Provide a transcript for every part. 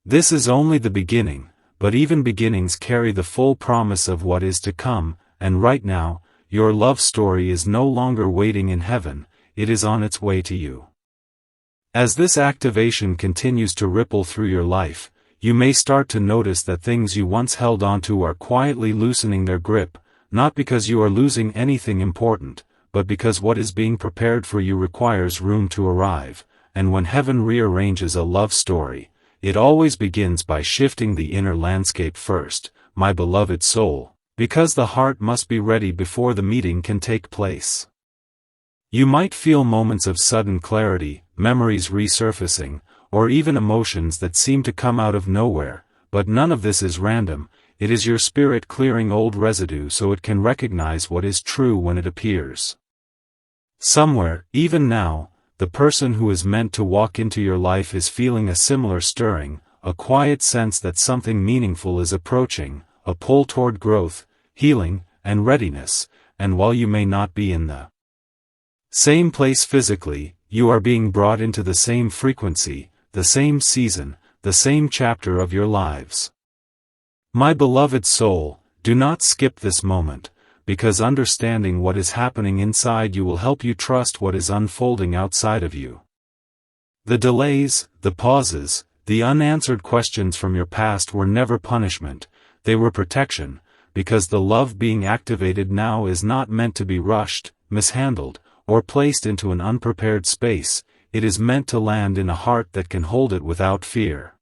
This is only the beginning, but even beginnings carry the full promise of what is to come, and right now, your love story is no longer waiting in heaven, it is on its way to you. As this activation continues to ripple through your life, you may start to notice that things you once held onto are quietly loosening their grip, not because you are losing anything important, but because what is being prepared for you requires room to arrive, and when heaven rearranges a love story, it always begins by shifting the inner landscape first, my beloved soul, because the heart must be ready before the meeting can take place. You might feel moments of sudden clarity, memories resurfacing, or even emotions that seem to come out of nowhere, but none of this is random, it is your spirit clearing old residue so it can recognize what is true when it appears. Somewhere, even now, the person who is meant to walk into your life is feeling a similar stirring, a quiet sense that something meaningful is approaching, a pull toward growth, healing, and readiness, and while you may not be in the same place physically, you are being brought into the same frequency, the same season, the same chapter of your lives. My beloved soul, do not skip this moment, because understanding what is happening inside you will help you trust what is unfolding outside of you. The delays, the pauses, the unanswered questions from your past were never punishment, they were protection, because the love being activated now is not meant to be rushed, mishandled, or placed into an unprepared space, it is meant to land in a heart that can hold it without fear.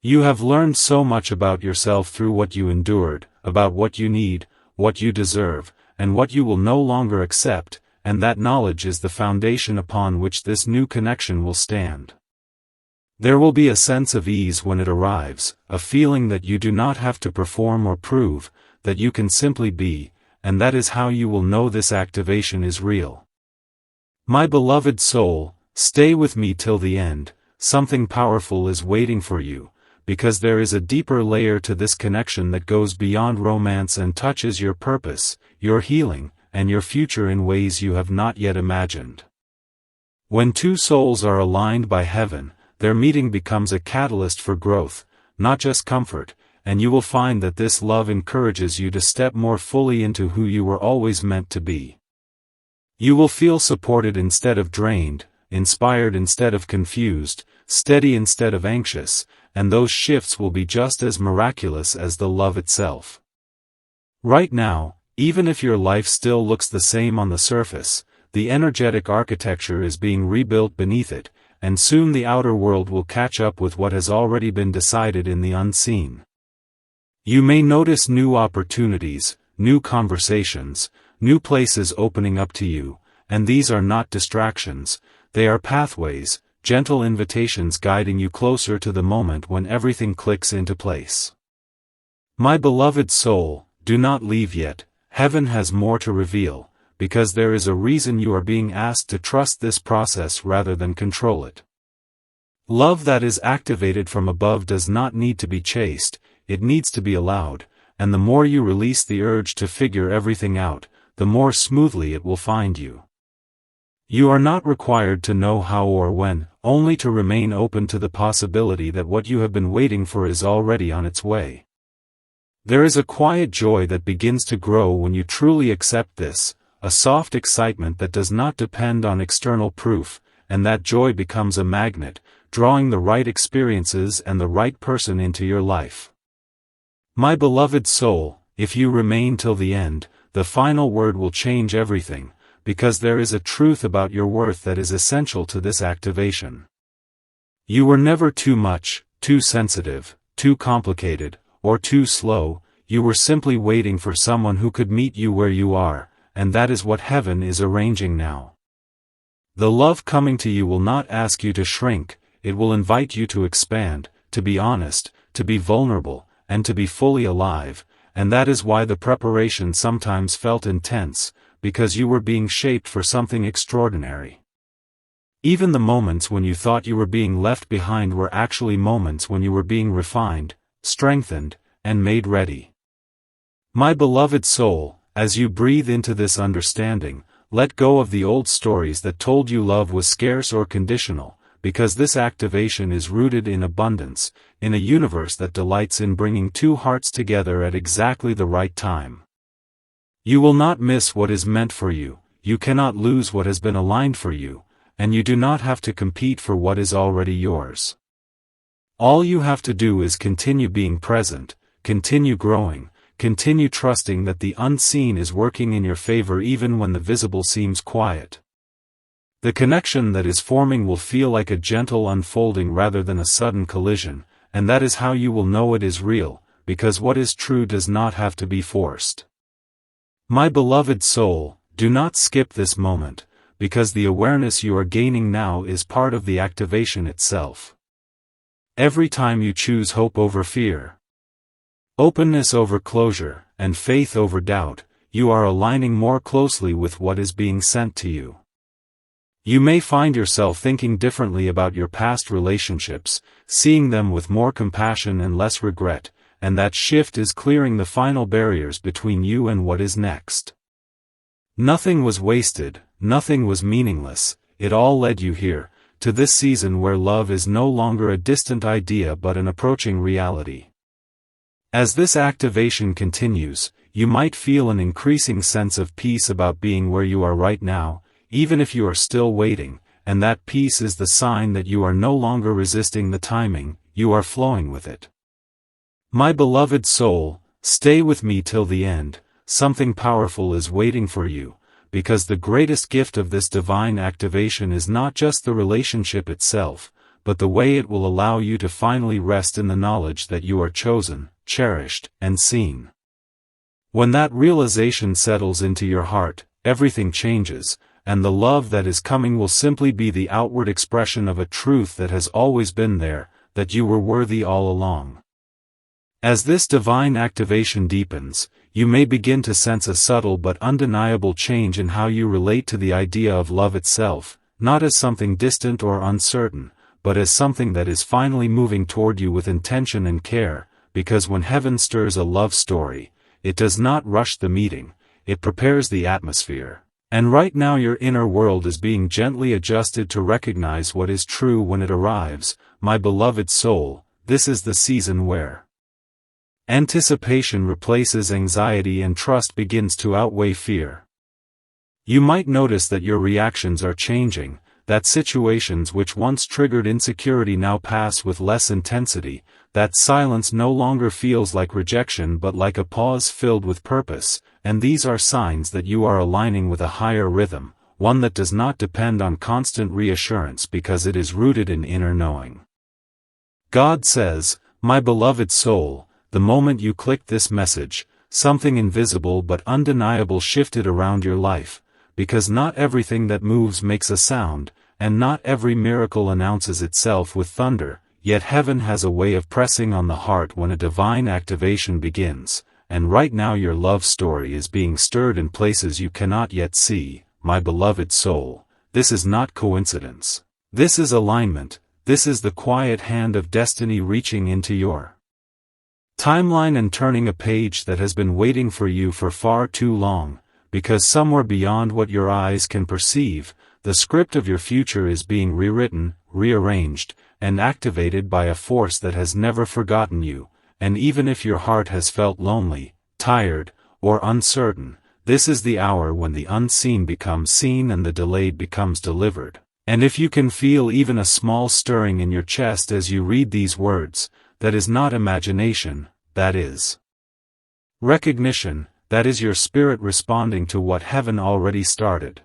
You have learned so much about yourself through what you endured, about what you need, what you deserve, and what you will no longer accept, and that knowledge is the foundation upon which this new connection will stand. There will be a sense of ease when it arrives, a feeling that you do not have to perform or prove, that you can simply be, and that is how you will know this activation is real. My beloved soul, stay with me till the end, something powerful is waiting for you, because there is a deeper layer to this connection that goes beyond romance and touches your purpose, your healing, and your future in ways you have not yet imagined. When two souls are aligned by heaven, their meeting becomes a catalyst for growth, not just comfort, and you will find that this love encourages you to step more fully into who you were always meant to be. You will feel supported instead of drained, inspired instead of confused, steady instead of anxious, and those shifts will be just as miraculous as the love itself. Right now, even if your life still looks the same on the surface, the energetic architecture is being rebuilt beneath it, and soon the outer world will catch up with what has already been decided in the unseen. You may notice new opportunities, new conversations, new places opening up to you, and these are not distractions, they are pathways, gentle invitations guiding you closer to the moment when everything clicks into place. My beloved soul, do not leave yet, heaven has more to reveal, because there is a reason you are being asked to trust this process rather than control it. Love that is activated from above does not need to be chased, it needs to be allowed, and the more you release the urge to figure everything out, the more smoothly it will find you. You are not required to know how or when, only to remain open to the possibility that what you have been waiting for is already on its way. There is a quiet joy that begins to grow when you truly accept this, a soft excitement that does not depend on external proof, and that joy becomes a magnet, drawing the right experiences and the right person into your life. My beloved soul, if you remain till the end, the final word will change everything, because there is a truth about your worth that is essential to this activation. You were never too much, too sensitive, too complicated, or too slow, you were simply waiting for someone who could meet you where you are, and that is what heaven is arranging now. The love coming to you will not ask you to shrink, it will invite you to expand, to be honest, to be vulnerable, and to be fully alive, and that is why the preparation sometimes felt intense, because you were being shaped for something extraordinary. Even the moments when you thought you were being left behind were actually moments when you were being refined, strengthened, and made ready. My beloved soul, as you breathe into this understanding, let go of the old stories that told you love was scarce or conditional, because this activation is rooted in abundance, in a universe that delights in bringing two hearts together at exactly the right time. You will not miss what is meant for you, you cannot lose what has been aligned for you, and you do not have to compete for what is already yours. All you have to do is continue being present, continue growing, continue trusting that the unseen is working in your favor even when the visible seems quiet. The connection that is forming will feel like a gentle unfolding rather than a sudden collision, and that is how you will know it is real, because what is true does not have to be forced. My beloved soul, do not skip this moment, because the awareness you are gaining now is part of the activation itself. Every time you choose hope over fear, openness over closure, and faith over doubt, you are aligning more closely with what is being sent to you. You may find yourself thinking differently about your past relationships, seeing them with more compassion and less regret, and that shift is clearing the final barriers between you and what is next. Nothing was wasted, nothing was meaningless, it all led you here, to this season where love is no longer a distant idea but an approaching reality. As this activation continues, you might feel an increasing sense of peace about being where you are right now, even if you are still waiting, and that peace is the sign that you are no longer resisting the timing, you are flowing with it. My beloved soul, stay with me till the end, something powerful is waiting for you, because the greatest gift of this divine activation is not just the relationship itself, but the way it will allow you to finally rest in the knowledge that you are chosen, cherished, and seen. When that realization settles into your heart, everything changes, and the love that is coming will simply be the outward expression of a truth that has always been there, that you were worthy all along. As this divine activation deepens, you may begin to sense a subtle but undeniable change in how you relate to the idea of love itself, not as something distant or uncertain, but as something that is finally moving toward you with intention and care, because when heaven stirs a love story, it does not rush the meeting, it prepares the atmosphere. And right now your inner world is being gently adjusted to recognize what is true when it arrives. My beloved soul, this is the season where anticipation replaces anxiety and trust begins to outweigh fear. You might notice that your reactions are changing, that situations which once triggered insecurity now pass with less intensity, that silence no longer feels like rejection but like a pause filled with purpose, and these are signs that you are aligning with a higher rhythm, one that does not depend on constant reassurance because it is rooted in inner knowing. God says, my beloved soul, the moment you clicked this message, something invisible but undeniable shifted around your life, because not everything that moves makes a sound, and not every miracle announces itself with thunder, yet heaven has a way of pressing on the heart when a divine activation begins, and right now your love story is being stirred in places you cannot yet see. My beloved soul, this is not coincidence. This is alignment, this is the quiet hand of destiny reaching into your timeline and turning a page that has been waiting for you for far too long, because somewhere beyond what your eyes can perceive, the script of your future is being rewritten, rearranged, and activated by a force that has never forgotten you, and even if your heart has felt lonely, tired, or uncertain, this is the hour when the unseen becomes seen and the delayed becomes delivered. And if you can feel even a small stirring in your chest as you read these words, that is not imagination, that is recognition, that is your spirit responding to what heaven already started.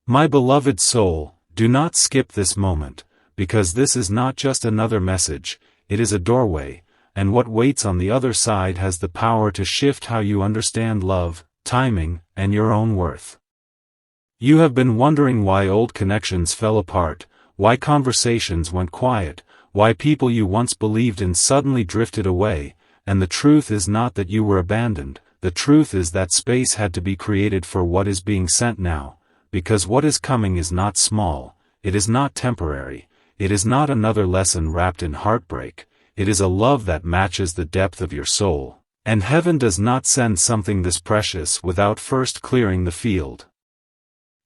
My beloved soul, do not skip this moment, because this is not just another message, it is a doorway, and what waits on the other side has the power to shift how you understand love, timing, and your own worth. You have been wondering why old connections fell apart, why conversations went quiet, why people you once believed in suddenly drifted away, and the truth is not that you were abandoned, the truth is that space had to be created for what is being sent now, because what is coming is not small, it is not temporary, it is not another lesson wrapped in heartbreak, it is a love that matches the depth of your soul, and heaven does not send something this precious without first clearing the field.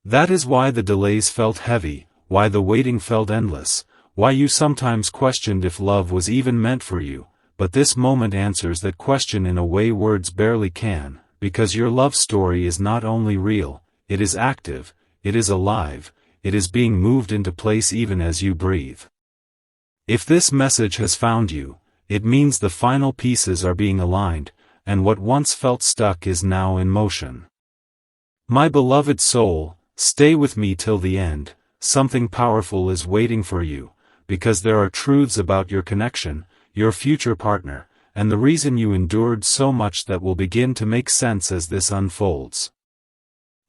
That is why the delays felt heavy, why the waiting felt endless, why you sometimes questioned if love was even meant for you, but this moment answers that question in a way words barely can, because your love story is not only real, it is active, it is alive, it is being moved into place even as you breathe. If this message has found you, it means the final pieces are being aligned, and what once felt stuck is now in motion. My beloved soul, stay with me till the end. Something powerful is waiting for you, because there are truths about your connection, your future partner, and the reason you endured so much that will begin to make sense as this unfolds.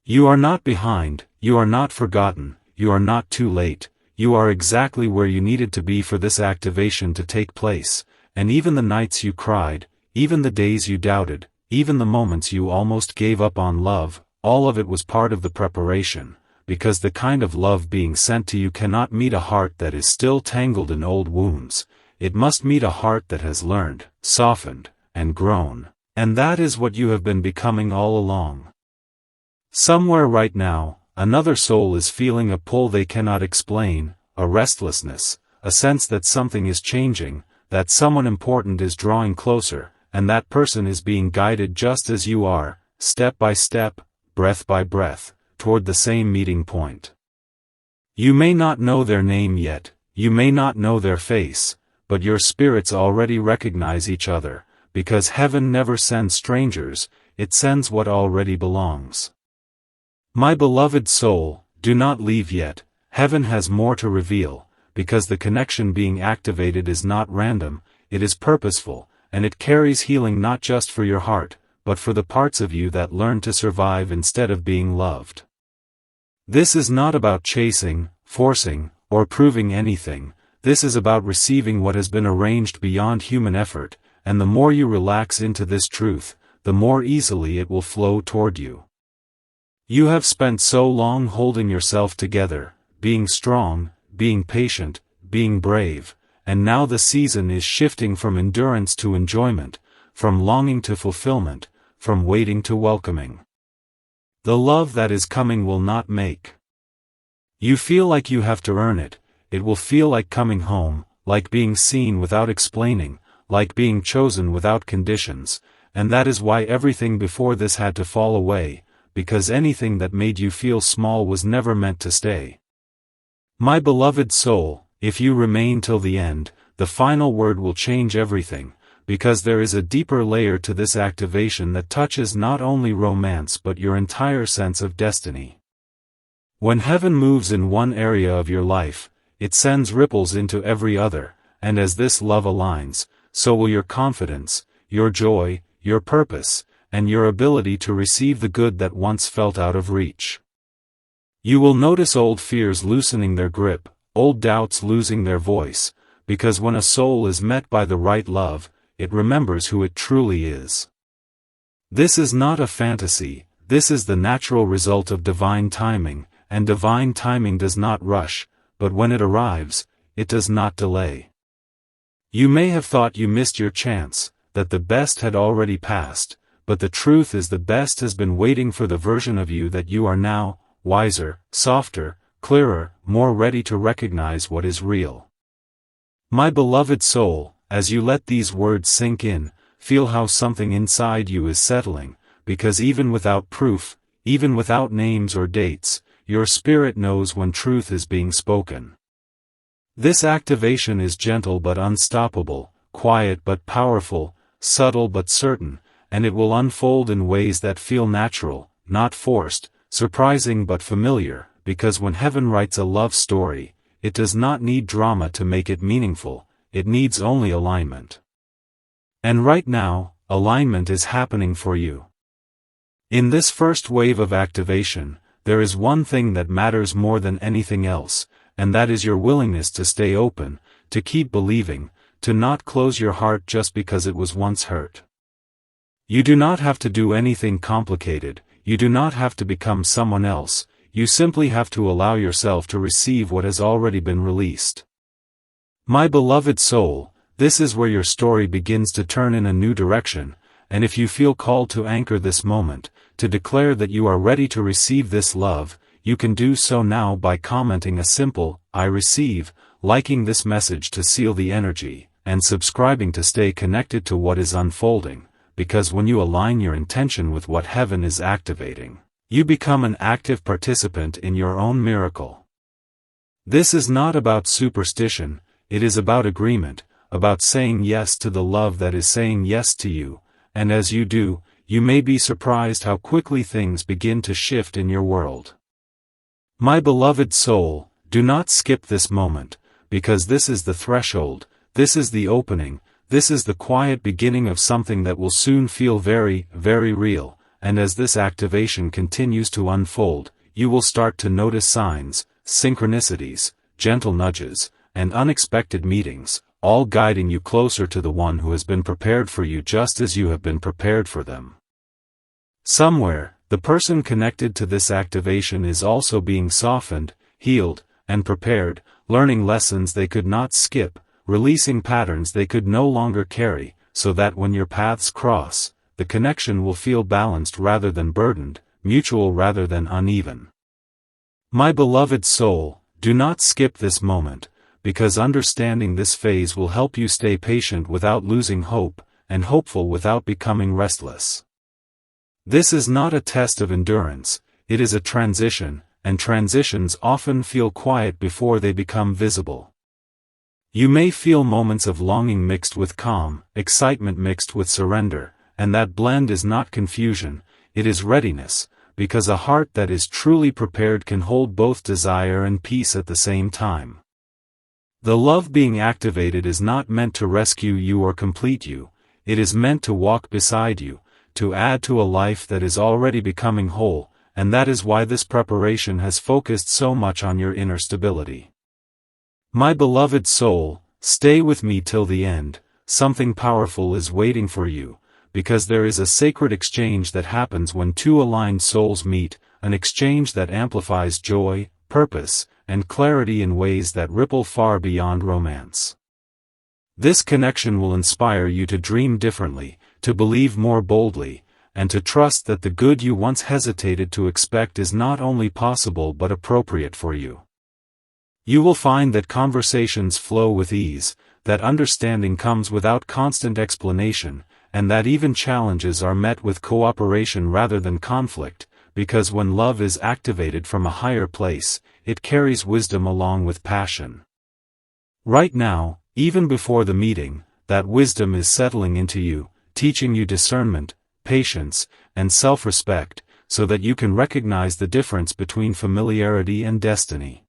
You are not behind, you are not forgotten, you are not too late, you are exactly where you needed to be for this activation to take place, and even the nights you cried, even the days you doubted, even the moments you almost gave up on love, all of it was part of the preparation, because the kind of love being sent to you cannot meet a heart that is still tangled in old wounds, it must meet a heart that has learned, softened, and grown, and that is what you have been becoming all along. Somewhere right now, another soul is feeling a pull they cannot explain, a restlessness, a sense that something is changing, that someone important is drawing closer, and that person is being guided just as you are, step by step, breath by breath, toward the same meeting point. You may not know their name yet, you may not know their face, but your spirits already recognize each other, because heaven never sends strangers, it sends what already belongs. My beloved soul, do not leave yet, heaven has more to reveal, because the connection being activated is not random, it is purposeful, and it carries healing not just for your heart, but for the parts of you that learn to survive instead of being loved. This is not about chasing, forcing, or proving anything, this is about receiving what has been arranged beyond human effort, and the more you relax into this truth, the more easily it will flow toward you. You have spent so long holding yourself together, being strong, being patient, being brave, and now the season is shifting from endurance to enjoyment, from longing to fulfillment, from waiting to welcoming. The love that is coming will not make you feel like you have to earn it, it will feel like coming home, like being seen without explaining, like being chosen without conditions, and that is why everything before this had to fall away, because anything that made you feel small was never meant to stay. My beloved soul, if you remain till the end, the final word will change everything, because there is a deeper layer to this activation that touches not only romance but your entire sense of destiny. When heaven moves in one area of your life, it sends ripples into every other, and as this love aligns, so will your confidence, your joy, your purpose, and your ability to receive the good that once felt out of reach. You will notice old fears loosening their grip, old doubts losing their voice, because when a soul is met by the right love, it remembers who it truly is. This is not a fantasy, this is the natural result of divine timing, and divine timing does not rush, but when it arrives, it does not delay. You may have thought you missed your chance, that the best had already passed, but the truth is the best has been waiting for the version of you that you are now, wiser, softer, clearer, more ready to recognize what is real. My beloved soul, as you let these words sink in, feel how something inside you is settling, because even without proof, even without names or dates, your spirit knows when truth is being spoken. This activation is gentle but unstoppable, quiet but powerful, subtle but certain, and it will unfold in ways that feel natural, not forced, surprising but familiar, because when heaven writes a love story, it does not need drama to make it meaningful, it needs only alignment. And right now, alignment is happening for you. In this first wave of activation, there is one thing that matters more than anything else, and that is your willingness to stay open, to keep believing, to not close your heart just because it was once hurt. You do not have to do anything complicated, you do not have to become someone else, you simply have to allow yourself to receive what has already been released. My beloved soul, this is where your story begins to turn in a new direction, and if you feel called to anchor this moment, to declare that you are ready to receive this love, you can do so now by commenting a simple, "I receive," liking this message to seal the energy, and subscribing to stay connected to what is unfolding, because when you align your intention with what heaven is activating, you become an active participant in your own miracle. This is not about superstition, it is about agreement, about saying yes to the love that is saying yes to you, and as you do, you may be surprised how quickly things begin to shift in your world. My beloved soul, do not skip this moment, because this is the threshold, this is the opening, this is the quiet beginning of something that will soon feel very, very real, and as this activation continues to unfold, you will start to notice signs, synchronicities, gentle nudges, and unexpected meetings, all guiding you closer to the one who has been prepared for you just as you have been prepared for them. Somewhere, the person connected to this activation is also being softened, healed, and prepared, learning lessons they could not skip, releasing patterns they could no longer carry, so that when your paths cross, the connection will feel balanced rather than burdened, mutual rather than uneven. My beloved soul, do not skip this moment, because understanding this phase will help you stay patient without losing hope, and hopeful without becoming restless. This is not a test of endurance, it is a transition, and transitions often feel quiet before they become visible. You may feel moments of longing mixed with calm, excitement mixed with surrender, and that blend is not confusion, it is readiness, because a heart that is truly prepared can hold both desire and peace at the same time. The love being activated is not meant to rescue you or complete you, it is meant to walk beside you, to add to a life that is already becoming whole, and that is why this preparation has focused so much on your inner stability. My beloved soul, stay with me till the end, something powerful is waiting for you, because there is a sacred exchange that happens when two aligned souls meet, an exchange that amplifies joy, purpose, and clarity in ways that ripple far beyond romance. This connection will inspire you to dream differently, to believe more boldly, and to trust that the good you once hesitated to expect is not only possible but appropriate for you. You will find that conversations flow with ease, that understanding comes without constant explanation, and that even challenges are met with cooperation rather than conflict, because when love is activated from a higher place, it carries wisdom along with passion. Right now, even before the meeting, that wisdom is settling into you, teaching you discernment, patience, and self-respect, so that you can recognize the difference between familiarity and destiny.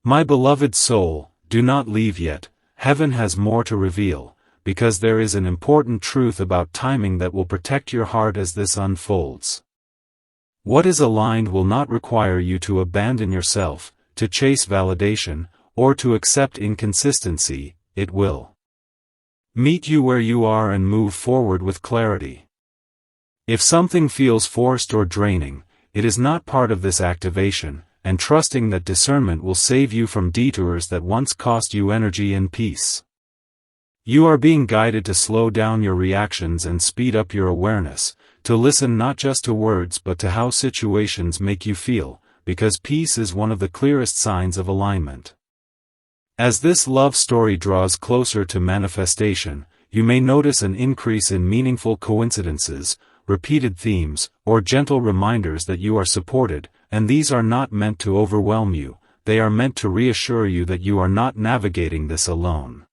My beloved soul, do not leave yet, heaven has more to reveal, because there is an important truth about timing that will protect your heart as this unfolds. What is aligned will not require you to abandon yourself, to chase validation, or to accept inconsistency, it will meet you where you are and move forward with clarity. If something feels forced or draining, it is not part of this activation, and trusting that discernment will save you from detours that once cost you energy and peace. You are being guided to slow down your reactions and speed up your awareness, to listen not just to words but to how situations make you feel, because peace is one of the clearest signs of alignment. As this love story draws closer to manifestation, you may notice an increase in meaningful coincidences, repeated themes, or gentle reminders that you are supported, and these are not meant to overwhelm you, they are meant to reassure you that you are not navigating this alone.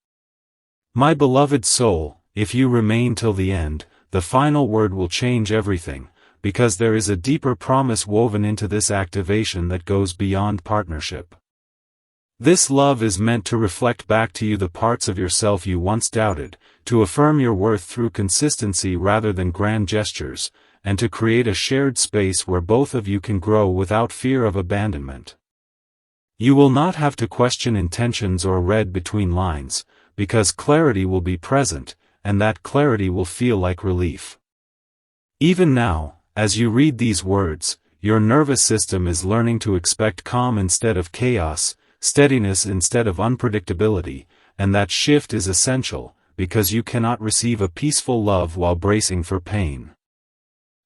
My beloved soul, if you remain till the end, the final word will change everything, because there is a deeper promise woven into this activation that goes beyond partnership. This love is meant to reflect back to you the parts of yourself you once doubted, to affirm your worth through consistency rather than grand gestures, and to create a shared space where both of you can grow without fear of abandonment. You will not have to question intentions or read between lines, because clarity will be present, and that clarity will feel like relief. Even now, as you read these words, your nervous system is learning to expect calm instead of chaos, steadiness instead of unpredictability, and that shift is essential, because you cannot receive a peaceful love while bracing for pain.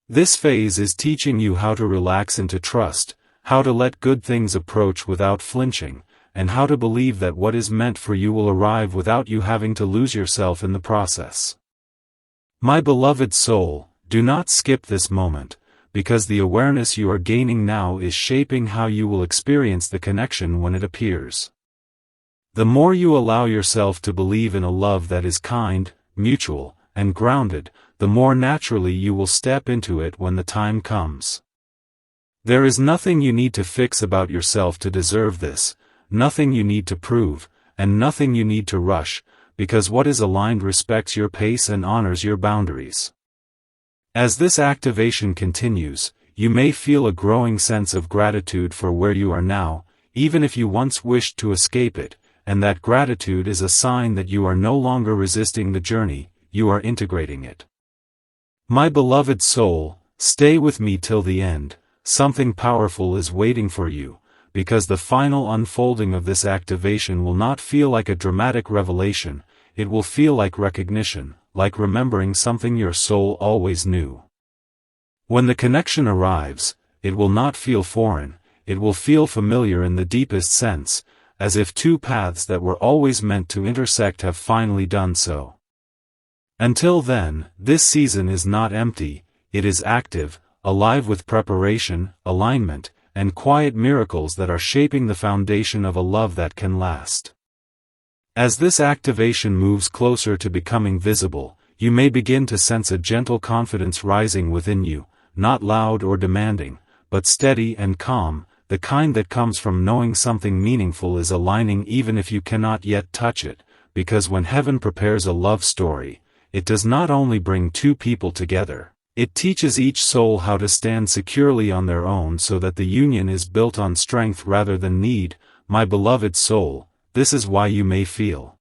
This phase is teaching you how to relax into trust, how to let good things approach without flinching, and how to believe that what is meant for you will arrive without you having to lose yourself in the process. My beloved soul, do not skip this moment, because the awareness you are gaining now is shaping how you will experience the connection when it appears. The more you allow yourself to believe in a love that is kind, mutual, and grounded, the more naturally you will step into it when the time comes. There is nothing you need to fix about yourself to deserve this, nothing you need to prove, and nothing you need to rush, because what is aligned respects your pace and honors your boundaries. As this activation continues, you may feel a growing sense of gratitude for where you are now, even if you once wished to escape it, and that gratitude is a sign that you are no longer resisting the journey, you are integrating it. My beloved soul, stay with me till the end, something powerful is waiting for you, because the final unfolding of this activation will not feel like a dramatic revelation, it will feel like recognition, like remembering something your soul always knew. When the connection arrives, it will not feel foreign, it will feel familiar in the deepest sense, as if two paths that were always meant to intersect have finally done so. Until then, this season is not empty, it is active, alive with preparation, alignment, and quiet miracles that are shaping the foundation of a love that can last. As this activation moves closer to becoming visible, you may begin to sense a gentle confidence rising within you, not loud or demanding, but steady and calm, the kind that comes from knowing something meaningful is aligning even if you cannot yet touch it, because when heaven prepares a love story, it does not only bring two people together, it teaches each soul how to stand securely on their own so that the union is built on strength rather than need. My beloved soul, this is why you may feel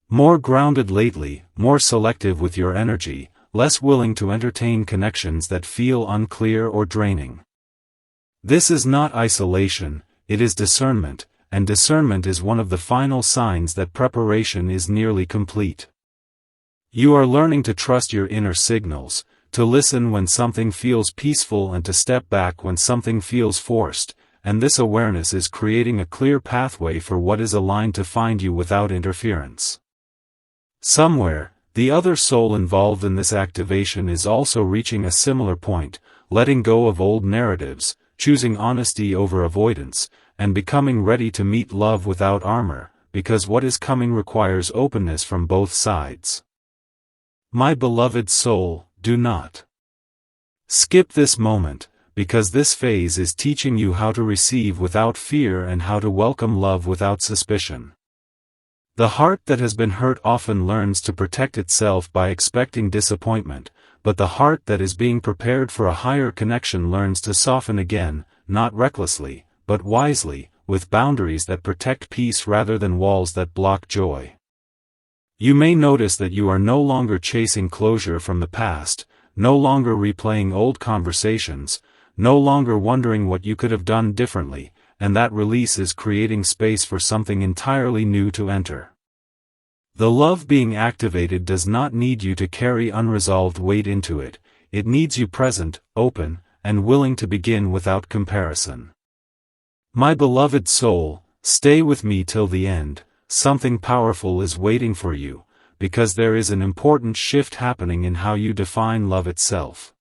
more grounded lately, more selective with your energy, less willing to entertain connections that feel unclear or draining. This is not isolation, it is discernment, and discernment is one of the final signs that preparation is nearly complete. You are learning to trust your inner signals, to listen when something feels peaceful and to step back when something feels forced, and this awareness is creating a clear pathway for what is aligned to find you without interference. Somewhere, the other soul involved in this activation is also reaching a similar point, letting go of old narratives, choosing honesty over avoidance, and becoming ready to meet love without armor, because what is coming requires openness from both sides. My beloved soul, do not skip this moment, because this phase is teaching you how to receive without fear and how to welcome love without suspicion. The heart that has been hurt often learns to protect itself by expecting disappointment, but the heart that is being prepared for a higher connection learns to soften again, not recklessly, but wisely, with boundaries that protect peace rather than walls that block joy. You may notice that you are no longer chasing closure from the past, no longer replaying old conversations, no longer wondering what you could have done differently, and that release is creating space for something entirely new to enter. The love being activated does not need you to carry unresolved weight into it, it needs you present, open, and willing to begin without comparison. My beloved soul, stay with me till the end, something powerful is waiting for you, because there is an important shift happening in how you define love itself.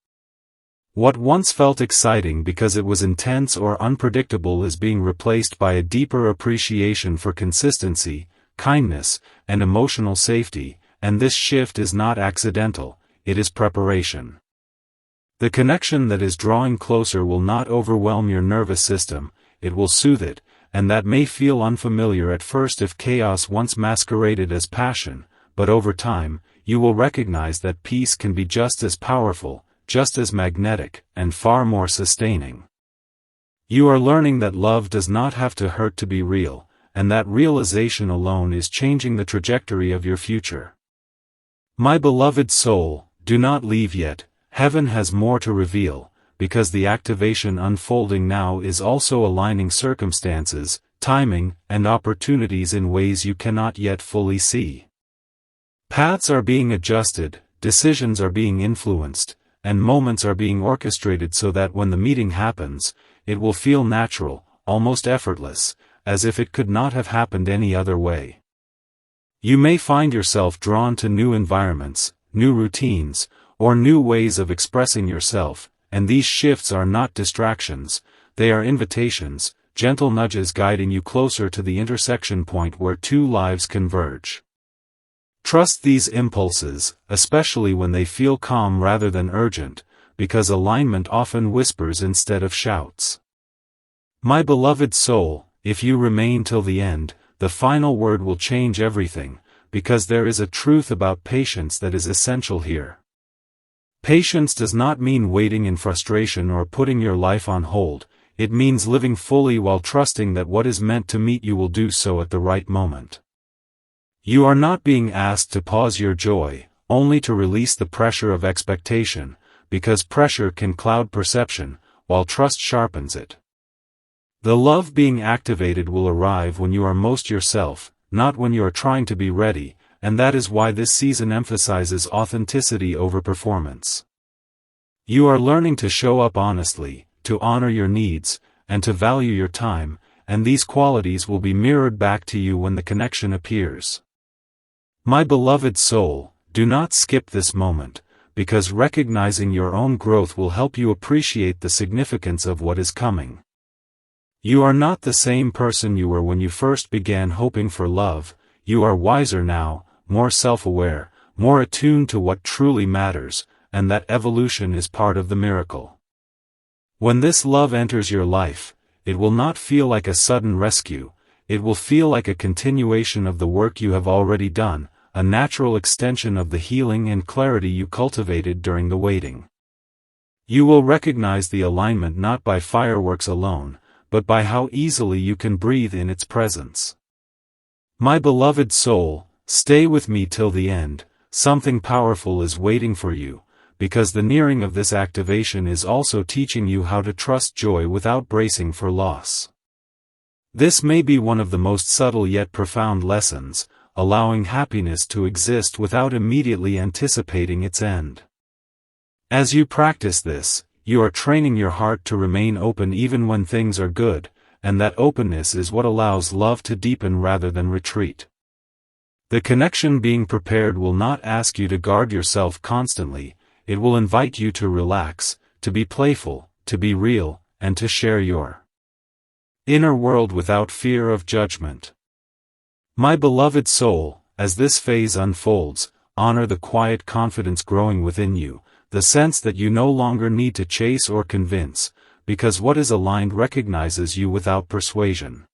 What once felt exciting because it was intense or unpredictable is being replaced by a deeper appreciation for consistency, kindness, and emotional safety, and this shift is not accidental, it is preparation. The connection that is drawing closer will not overwhelm your nervous system, it will soothe it, and that may feel unfamiliar at first if chaos once masqueraded as passion, but over time, you will recognize that peace can be just as powerful, just as magnetic, and far more sustaining. You are learning that love does not have to hurt to be real, and that realization alone is changing the trajectory of your future. My beloved soul, do not leave yet, heaven has more to reveal, because the activation unfolding now is also aligning circumstances, timing, and opportunities in ways you cannot yet fully see. Paths are being adjusted, decisions are being influenced, and moments are being orchestrated so that when the meeting happens, it will feel natural, almost effortless, as if it could not have happened any other way. You may find yourself drawn to new environments, new routines, or new ways of expressing yourself, and these shifts are not distractions, they are invitations, gentle nudges guiding you closer to the intersection point where two lives converge. Trust these impulses, especially when they feel calm rather than urgent, because alignment often whispers instead of shouts. My beloved soul, if you remain till the end, the final word will change everything, because there is a truth about patience that is essential here. Patience does not mean waiting in frustration or putting your life on hold, it means living fully while trusting that what is meant to meet you will do so at the right moment. You are not being asked to pause your joy, only to release the pressure of expectation, because pressure can cloud perception, while trust sharpens it. The love being activated will arrive when you are most yourself, not when you are trying to be ready, and that is why this season emphasizes authenticity over performance. You are learning to show up honestly, to honor your needs, and to value your time, and these qualities will be mirrored back to you when the connection appears. My beloved soul, do not skip this moment, because recognizing your own growth will help you appreciate the significance of what is coming. You are not the same person you were when you first began hoping for love, you are wiser now, more self-aware, more attuned to what truly matters, and that evolution is part of the miracle. When this love enters your life, it will not feel like a sudden rescue, it will feel like a continuation of the work you have already done, a natural extension of the healing and clarity you cultivated during the waiting. You will recognize the alignment not by fireworks alone, but by how easily you can breathe in its presence. My beloved soul, stay with me till the end, something powerful is waiting for you, because the nearing of this activation is also teaching you how to trust joy without bracing for loss. This may be one of the most subtle yet profound lessons, allowing happiness to exist without immediately anticipating its end. As you practice this, you are training your heart to remain open even when things are good, and that openness is what allows love to deepen rather than retreat. The connection being prepared will not ask you to guard yourself constantly, it will invite you to relax, to be playful, to be real, and to share your inner world without fear of judgment. My beloved soul, as this phase unfolds, honor the quiet confidence growing within you, the sense that you no longer need to chase or convince, because what is aligned recognizes you without persuasion.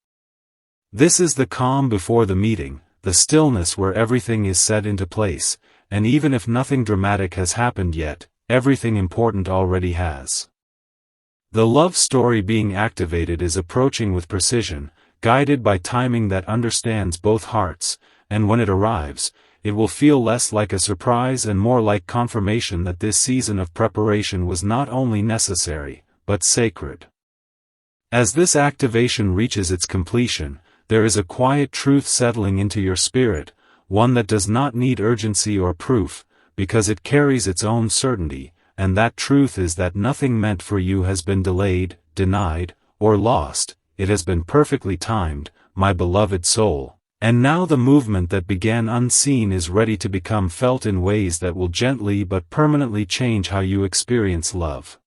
This is the calm before the meeting, the stillness where everything is set into place, and even if nothing dramatic has happened yet, everything important already has. The love story being activated is approaching with precision, guided by timing that understands both hearts, and when it arrives, it will feel less like a surprise and more like confirmation that this season of preparation was not only necessary, but sacred. As this activation reaches its completion, there is a quiet truth settling into your spirit, one that does not need urgency or proof, because it carries its own certainty, and that truth is that nothing meant for you has been delayed, denied, or lost, it has been perfectly timed, my beloved soul. And now the movement that began unseen is ready to become felt in ways that will gently but permanently change how you experience love.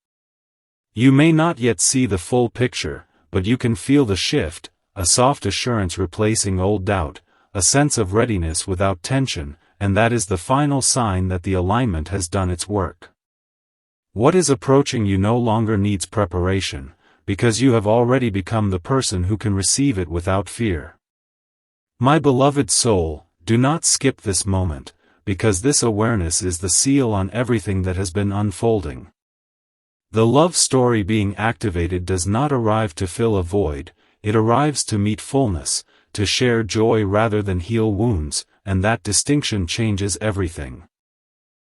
You may not yet see the full picture, but you can feel the shift, a soft assurance replacing old doubt, a sense of readiness without tension, and that is the final sign that the alignment has done its work. What is approaching you no longer needs preparation, because you have already become the person who can receive it without fear. My beloved soul, do not skip this moment, because this awareness is the seal on everything that has been unfolding. The love story being activated does not arrive to fill a void, it arrives to meet fullness, to share joy rather than heal wounds, and that distinction changes everything.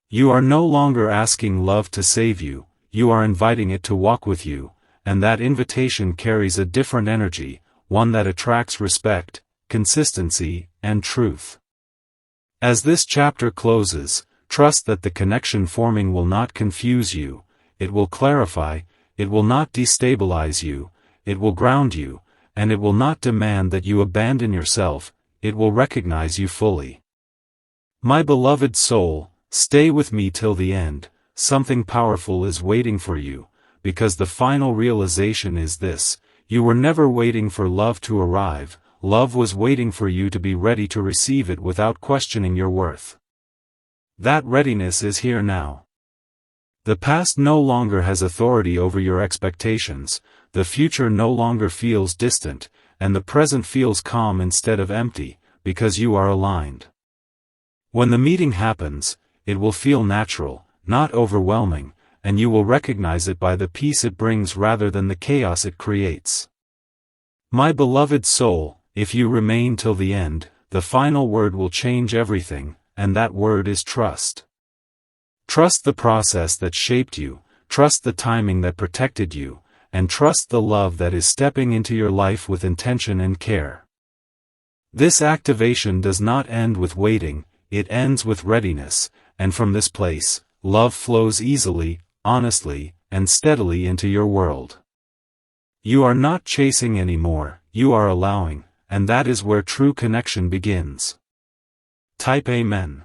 You are no longer asking love to save you, you are inviting it to walk with you, and that invitation carries a different energy, one that attracts respect, consistency, and truth. As this chapter closes, trust that the connection forming will not confuse you, it will clarify, it will not destabilize you, it will ground you, and it will not demand that you abandon yourself, it will recognize you fully. My beloved soul, stay with me till the end. Something powerful is waiting for you, because the final realization is this: you were never waiting for love to arrive, love was waiting for you to be ready to receive it without questioning your worth. That readiness is here now. The past no longer has authority over your expectations, the future no longer feels distant, and the present feels calm instead of empty, because you are aligned. When the meeting happens, it will feel natural, not overwhelming, and you will recognize it by the peace it brings rather than the chaos it creates. My beloved soul, if you remain till the end, the final word will change everything, and that word is trust. Trust the process that shaped you, trust the timing that protected you, and trust the love that is stepping into your life with intention and care. This activation does not end with waiting, it ends with readiness, and from this place, love flows easily, honestly, and steadily into your world. You are not chasing anymore, you are allowing, and that is where true connection begins. Type Amen.